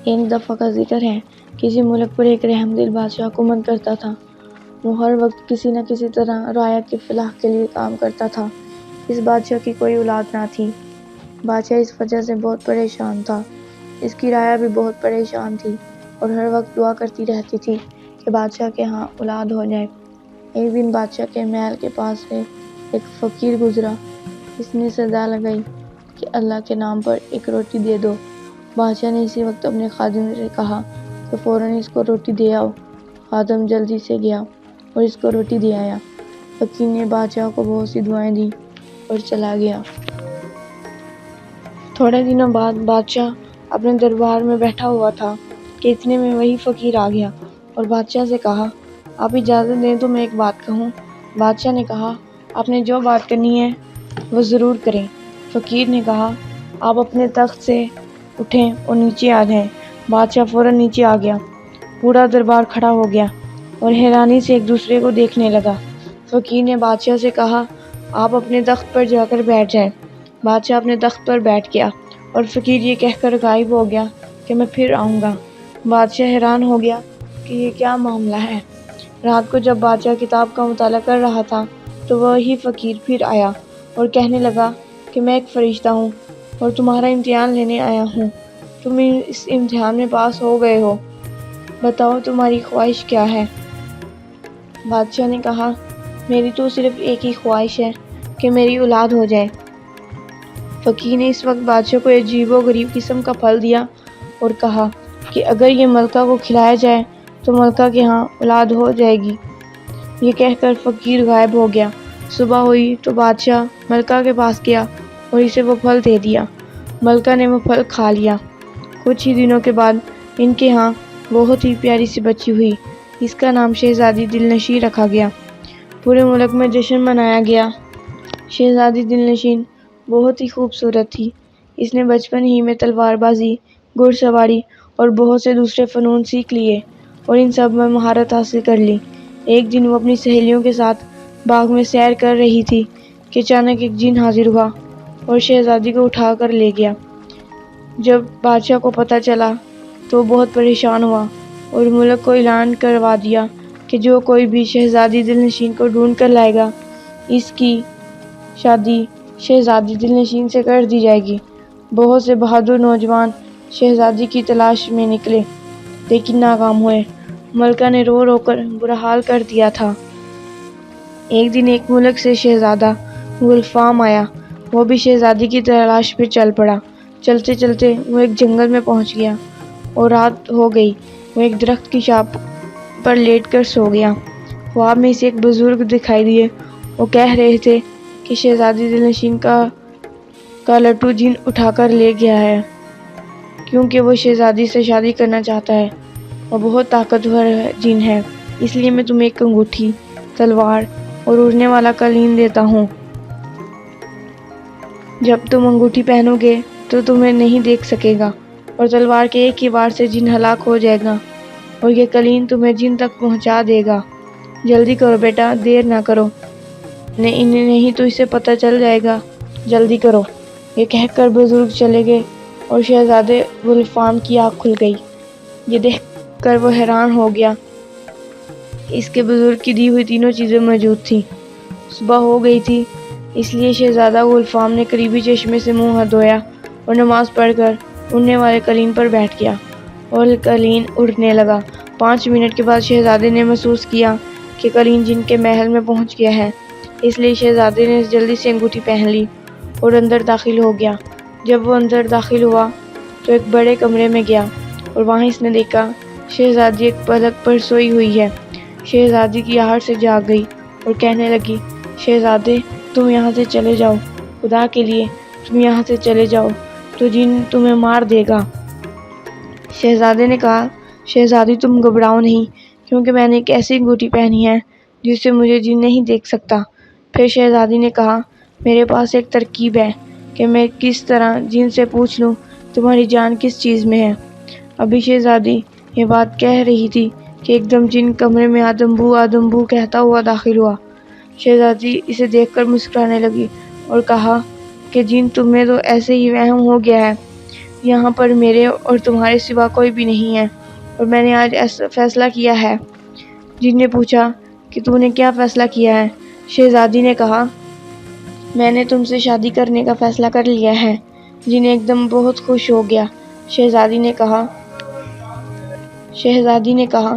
ایک دفعہ کا ذکر ہے، کسی ملک پر ایک رحم دل بادشاہ حکومت کرتا تھا۔ وہ ہر وقت کسی نہ کسی طرح رعایا کی فلاح کے لیے کام کرتا تھا۔ اس بادشاہ کی کوئی اولاد نہ تھی۔ بادشاہ اس وجہ سے بہت پریشان تھا۔ اس کی رعایا بھی بہت پریشان تھی اور ہر وقت دعا کرتی رہتی تھی کہ بادشاہ کے ہاں اولاد ہو جائے۔ ایک دن بادشاہ کے محل کے پاس سے ایک فقیر گزرا۔ اس نے صدا لگائی کہ اللہ کے نام پر ایک روٹی دے دو۔ بادشاہ نے اسی وقت اپنے خادم سے کہا کہ فوراً اس کو روٹی دے آؤ۔ خادم جلدی سے گیا اور اس کو روٹی دے آیا۔ فقیر نے بادشاہ کو بہت سی دعائیں دی اور چلا گیا۔ تھوڑے دنوں بعد بادشاہ اپنے دربار میں بیٹھا ہوا تھا کہ اتنے میں وہی فقیر آ گیا اور بادشاہ سے کہا، آپ اجازت دیں تو میں ایک بات کہوں۔ بادشاہ نے کہا، آپ نے جو بات کرنی ہے وہ ضرور کریں۔ فقیر نے کہا، آپ اپنے تخت سے اٹھیں اور نیچے آ جائیں۔ بادشاہ فوراً نیچے آ گیا۔ پورا دربار کھڑا ہو گیا اور حیرانی سے ایک دوسرے کو دیکھنے لگا۔ فقیر نے بادشاہ سے کہا، آپ اپنے تخت پر جا کر بیٹھ جائیں۔ بادشاہ اپنے تخت پر بیٹھ گیا اور فقیر یہ کہہ کر غائب ہو گیا کہ میں پھر آؤں گا۔ بادشاہ حیران ہو گیا کہ یہ کیا معاملہ ہے۔ رات کو جب بادشاہ کتاب کا مطالعہ کر رہا تھا تو وہی فقیر پھر آیا اور کہنے لگا کہ میں ایک فرشتہ ہوں اور تمہارا امتحان لینے آیا ہوں۔ تم اس امتحان میں پاس ہو گئے ہو، بتاؤ تمہاری خواہش کیا ہے؟ بادشاہ نے کہا، میری تو صرف ایک ہی خواہش ہے کہ میری اولاد ہو جائے۔ فقیر نے اس وقت بادشاہ کو عجیب و غریب قسم کا پھل دیا اور کہا کہ اگر یہ ملکہ کو کھلایا جائے تو ملکہ کے ہاں اولاد ہو جائے گی۔ یہ کہہ کر فقیر غائب ہو گیا۔ صبح ہوئی تو بادشاہ ملکہ کے پاس گیا اور اسے وہ پھل دے دیا۔ ملکہ نے وہ پھل کھا لیا۔ کچھ ہی دنوں کے بعد ان کے ہاں بہت ہی پیاری سی بچی ہوئی۔ اس کا نام شہزادی دلنشین رکھا گیا۔ پورے ملک میں جشن منایا گیا۔ شہزادی دلنشین بہت ہی خوبصورت تھی۔ اس نے بچپن ہی میں تلوار بازی، گھڑ سواری اور بہت سے دوسرے فنون سیکھ لیے اور ان سب میں مہارت حاصل کر لی۔ ایک دن وہ اپنی سہیلیوں کے ساتھ باغ میں سیر کر رہی تھی کہ اچانک ایک جن حاضر ہوا اور شہزادی کو اٹھا کر لے گیا۔ جب بادشاہ کو پتہ چلا تو وہ بہت پریشان ہوا اور ملک کو اعلان کروا دیا کہ جو کوئی بھی شہزادی دلنشین کو ڈھونڈ کر لائے گا، اس کی شادی شہزادی دلنشین سے کر دی جائے گی۔ بہت سے بہادر نوجوان شہزادی کی تلاش میں نکلے لیکن ناکام ہوئے۔ ملکہ نے رو رو کر برا حال کر دیا تھا۔ ایک دن ایک ملک سے شہزادہ گلفام آیا۔ وہ بھی شہزادی کی تلاش میں چل پڑا۔ چلتے چلتے وہ ایک جنگل میں پہنچ گیا اور رات ہو گئی۔ وہ ایک درخت کی چھاپ پر لیٹ کر سو گیا۔ خواب میں اسے ایک بزرگ دکھائی دیے۔ وہ کہہ رہے تھے کہ شہزادی دلنشین کا لٹو جن اٹھا کر لے گیا ہے کیونکہ وہ شہزادی سے شادی کرنا چاہتا ہے۔ وہ بہت طاقتور جن ہے، اس لیے میں تمہیں ایک انگوٹھی، تلوار اور اڑنے والا قلین دیتا ہوں۔ جب تم انگوٹھی پہنو گے تو تمہیں نہیں دیکھ سکے گا اور تلوار کے ایک ہی وار سے جن ہلاک ہو جائے گا اور یہ قلین تمہیں جن تک پہنچا دے گا۔ جلدی کرو بیٹا، دیر نہ کرو، نہیں تو اسے پتہ چل جائے گا، جلدی کرو۔ یہ کہہ کر بزرگ چلے گئے اور شہزادے گلفام کی آنکھ کھل گئی۔ یہ دیکھ کر وہ حیران ہو گیا۔ اس کے بزرگ کی دی ہوئی تینوں چیزیں موجود تھیں۔ صبح ہو گئی تھی، اس لیے شہزادہ گلفام نے قریبی چشمے سے منہ ہاتھ دھویا اور نماز پڑھ کر اڑنے والے قلین پر بیٹھ گیا اور قلین اڑنے لگا۔ 5 منٹ کے بعد شہزادے نے محسوس کیا کہ قلین جن کے محل میں پہنچ گیا ہے، اس لیے شہزادے نے جلدی سے انگوٹھی پہن لی اور اندر داخل ہو گیا۔ جب وہ اندر داخل ہوا تو ایک بڑے کمرے میں گیا اور وہاں اس نے دیکھا شہزادی ایک پلنگ پر سوئی ہوئی ہے۔ شہزادی کی آہٹ سے جاگ گئی اور کہنے لگی، شہزادے تم یہاں سے چلے جاؤ، خدا کے لیے تم یہاں سے چلے جاؤ تو جن تمہیں مار دے گا۔ شہزادے نے کہا، شہزادی تم گھبراؤ نہیں کیونکہ میں نے ایک ایسی انگوٹھی پہنی ہے جس سے مجھے جن نہیں دیکھ سکتا۔ پھر شہزادی نے کہا، میرے پاس ایک ترکیب ہے کہ میں کس طرح جن سے پوچھ لوں تمہاری جان کس چیز میں ہے۔ ابھی شہزادی یہ بات کہہ رہی تھی کہ ایک دم جن کمرے میں آدم بو کہتا ہوا داخل ہوا۔ شہزادی اسے دیکھ کر مسکرانے لگی اور کہا کہ جن تمہیں تو ایسے ہی وہم ہو گیا ہے، یہاں پر میرے اور تمہارے سوا کوئی بھی نہیں ہے، اور میں نے آج ایسا فیصلہ کیا ہے۔ جن نے پوچھا کہ تو نے کیا فیصلہ کیا ہے؟ شہزادی نے کہا، میں نے تم سے شادی کرنے کا فیصلہ کر لیا ہے۔ جن ایک دم بہت خوش ہو گیا۔ شہزادی نے کہا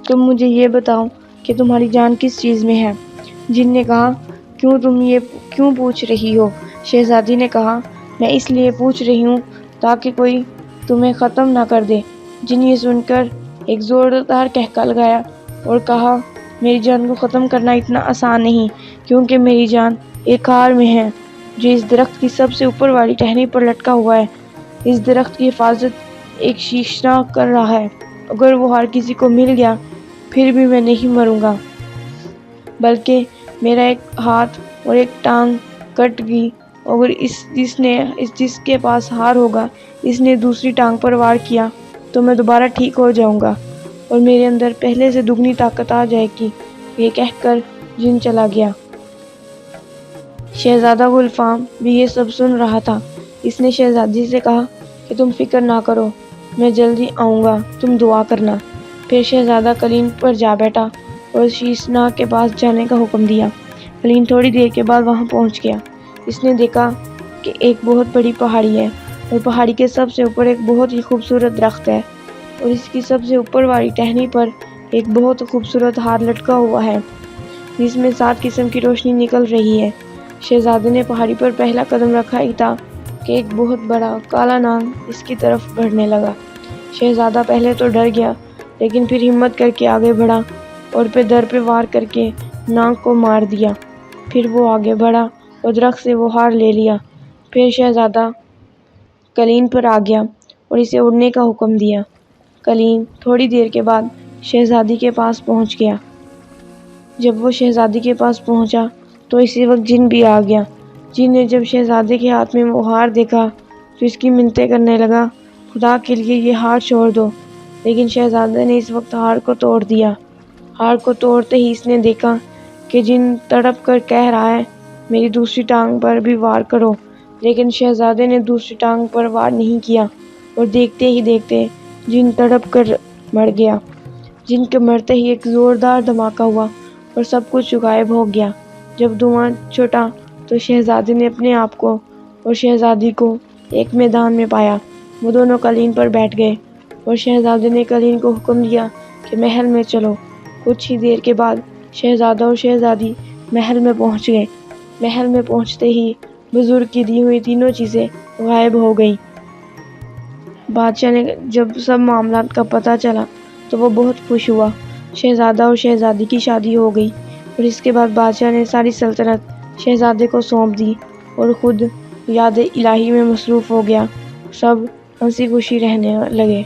تم مجھے یہ بتاؤ کہ تمہاری جان کس چیز میں ہے؟ جن نے کہا، تم یہ کیوں پوچھ رہی ہو؟ شہزادی نے کہا، میں اس لیے پوچھ رہی ہوں تاکہ کوئی تمہیں ختم نہ کر دے۔ جن یہ سن کر ایک زوردار قہقہ لگایا اور کہا، میری جان کو ختم کرنا اتنا آسان نہیں، کیونکہ میری جان ایک ہار میں ہے جو اس درخت کی سب سے اوپر والی ٹہنی پر لٹکا ہوا ہے۔ اس درخت کی حفاظت ایک شیشنا کر رہا ہے۔ اگر وہ ہار کسی کو مل گیا پھر بھی میں نہیں مروں گا، بلکہ میرا ایک ہاتھ اور ایک ٹانگ کٹ گئی، اور جس کے پاس ہار ہوگا اس نے دوسری ٹانگ پر وار کیا تو میں دوبارہ ٹھیک ہو جاؤں گا اور میرے اندر پہلے سے دگنی طاقت آ جائے گی۔ یہ کہہ کر جن چلا گیا۔ شہزادہ گلفام بھی یہ سب سن رہا تھا۔ اس نے شہزادی سے کہا کہ تم فکر نہ کرو، میں جلدی آؤں گا، تم دعا کرنا۔ پھر شہزادہ کلین پر جا بیٹھا اور شیشنا کے پاس جانے کا حکم دیا۔ کلین تھوڑی دیر کے بعد وہاں پہنچ گیا۔ اس نے دیکھا کہ ایک بہت بڑی پہاڑی ہے، اور پہاڑی کے سب سے اوپر ایک بہت ہی خوبصورت درخت ہے، اور اس کی سب سے اوپر والی ٹہنی پر ایک بہت خوبصورت ہار لٹکا ہوا ہے جس میں 7 قسم کی روشنی نکل رہی ہے۔ شہزادے نے پہاڑی پر پہلا قدم رکھا ہی تھا کہ ایک بہت بڑا کالا ناگ اس کی طرف بڑھنے لگا۔ شہزادہ پہلے تو ڈر گیا، لیکن پھر ہمت کر کے آگے بڑھا اور در پہ وار کر کے ناگ کو مار دیا۔ پھر وہ آگے بڑھا اور درخت سے وہ ہار لے لیا۔ پھر شہزادہ کلین پر آ گیا اور اسے اڑنے کا حکم دیا۔ کلین تھوڑی دیر کے بعد شہزادی کے پاس پہنچ گیا۔ جب وہ شہزادی کے پاس پہنچا تو اسی وقت جن بھی آ گیا۔ جن نے جب شہزادے کے ہاتھ میں وہ ہار دیکھا تو اس کی منتیں کرنے لگا، خدا کے لیے یہ ہار چھوڑ دو، لیکن شہزادے نے اس وقت ہار کو توڑ دیا۔ ہار کو توڑتے ہی اس نے دیکھا کہ جن تڑپ کر کہہ رہا ہے، میری دوسری ٹانگ پر بھی وار کرو، لیکن شہزادے نے دوسری ٹانگ پر وار نہیں کیا، اور دیکھتے ہی دیکھتے جن تڑپ کر مر گیا۔ جن کے مرتے ہی ایک زوردار دھماکہ ہوا اور سب کچھ غائب ہو گیا۔ جب دھواں چھٹا تو شہزادے نے اپنے آپ کو اور شہزادی کو ایک میدان میں پایا۔ وہ دونوں کلین پر بیٹھ گئے اور شہزادے نے کلین کو حکم دیا کہ محل میں چلو۔ کچھ ہی دیر کے بعد شہزادہ اور شہزادی محل میں پہنچ گئے۔ محل میں پہنچتے ہی بزرگ کی دی ہوئی تینوں چیزیں غائب ہو گئیں۔ بادشاہ نے جب سب معاملات کا پتہ چلا تو وہ بہت خوش ہوا۔ شہزادہ اور شہزادی کی شادی ہو گئی، اور اس کے بعد بادشاہ نے ساری سلطنت شہزادے کو سونپ دی اور خود یاد الہی میں مصروف ہو گیا۔ سب ہنسی خوشی رہنے لگے۔